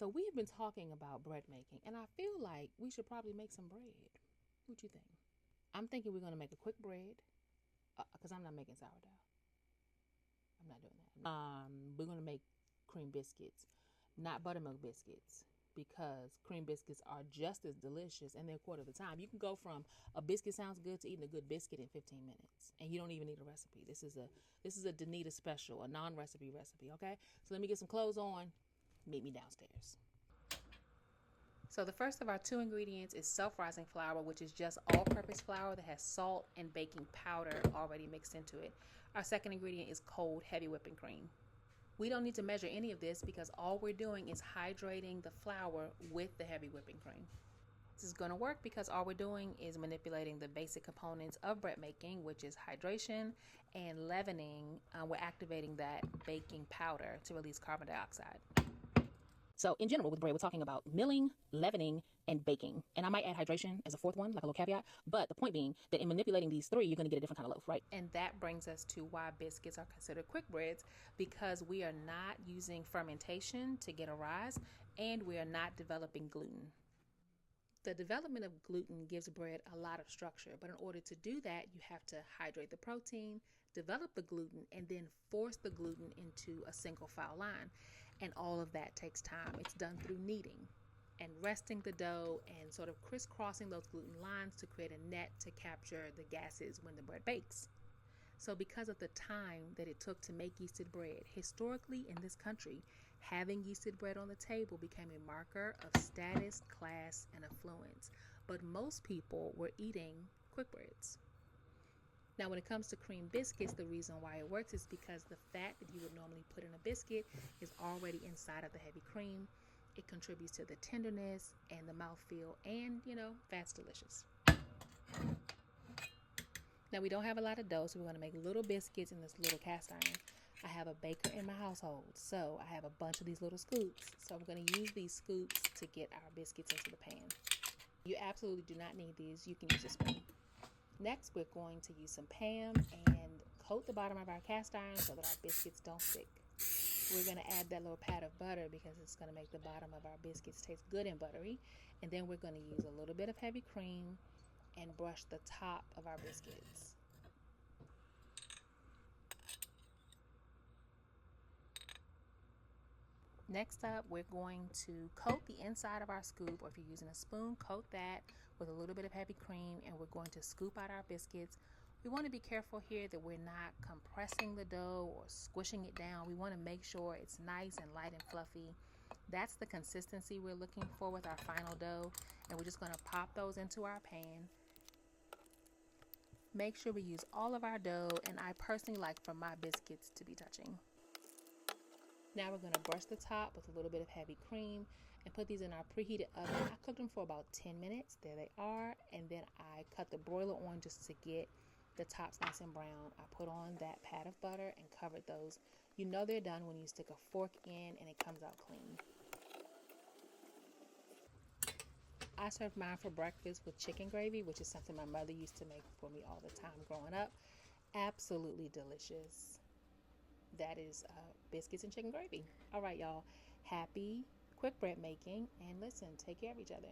So we have been talking about bread making, and I feel like we should probably make some bread. What you think? I'm thinking we're going to make a quick bread, because I'm not making sourdough. I'm not doing that. We're going to make cream biscuits, not buttermilk biscuits, because cream biscuits are just as delicious and they're a quarter of the time. You can go from a biscuit sounds good to eating a good biscuit in 15 minutes, and you don't even need a recipe. This is a Danita special, a non-recipe recipe, okay? So let me get some clothes on. Meet me downstairs. So the first of our two ingredients is self-rising flour, which is just all-purpose flour that has salt and baking powder already mixed into it. Our second ingredient is cold, heavy whipping cream. We don't need to measure any of this because all we're doing is hydrating the flour with the heavy whipping cream. This is going to work because all we're doing is manipulating the basic components of bread making, which is hydration and leavening. We're activating that baking powder to release carbon dioxide. So in general with bread, we're talking about milling, leavening, and baking. And I might add hydration as a fourth one, like a little caveat. But the point being that in manipulating these three, you're going to get a different kind of loaf, right? And that brings us to why biscuits are considered quick breads, because we are not using fermentation to get a rise, and we are not developing gluten. The development of gluten gives bread a lot of structure, but in order to do that, you have to hydrate the protein, develop the gluten, and then force the gluten into a single file line. And all of that takes time. It's done through kneading and resting the dough and sort of crisscrossing those gluten lines to create a net to capture the gases when the bread bakes. So because of the time that it took to make yeasted bread, historically in this country, having yeasted bread on the table became a marker of status, class, and affluence. But most people were eating quick breads. Now, when it comes to cream biscuits, the reason why it works is because the fat that you would normally put in a biscuit is already inside of the heavy cream. It contributes to the tenderness and the mouthfeel, and, fat's delicious. Now, we don't have a lot of dough, so we're going to make little biscuits in this little cast iron. I have a baker in my household, so I have a bunch of these little scoops. So I'm going to use these scoops to get our biscuits into the pan. You absolutely do not need these. You can use a spoon. Next, we're going to use some Pam and coat the bottom of our cast iron so that our biscuits don't stick. We're going to add that little pat of butter because it's going to make the bottom of our biscuits taste good and buttery. And then we're going to use a little bit of heavy cream and brush the top of our biscuits. Next up, we're going to coat the inside of our scoop, or if you're using a spoon, coat that with a little bit of heavy cream, and we're going to scoop out our biscuits. We want to be careful here that we're not compressing the dough or squishing it down. We want to make sure it's nice and light and fluffy. That's the consistency we're looking for with our final dough, and we're just going to pop those into our pan. Make sure we use all of our dough, and I personally like for my biscuits to be touching. Now we're going to brush the top with a little bit of heavy cream and put these in our preheated oven. I cooked them for about 10 minutes. There they are. And then I cut the broiler on just to get the tops nice and brown. I put on that pat of butter and covered those. You know they're done when you stick a fork in and it comes out clean. I served mine for breakfast with chicken gravy, which is something my mother used to make for me all the time growing up. Absolutely delicious. That is biscuits and chicken gravy. All right, y'all. Happy quick bread making. And listen, take care of each other.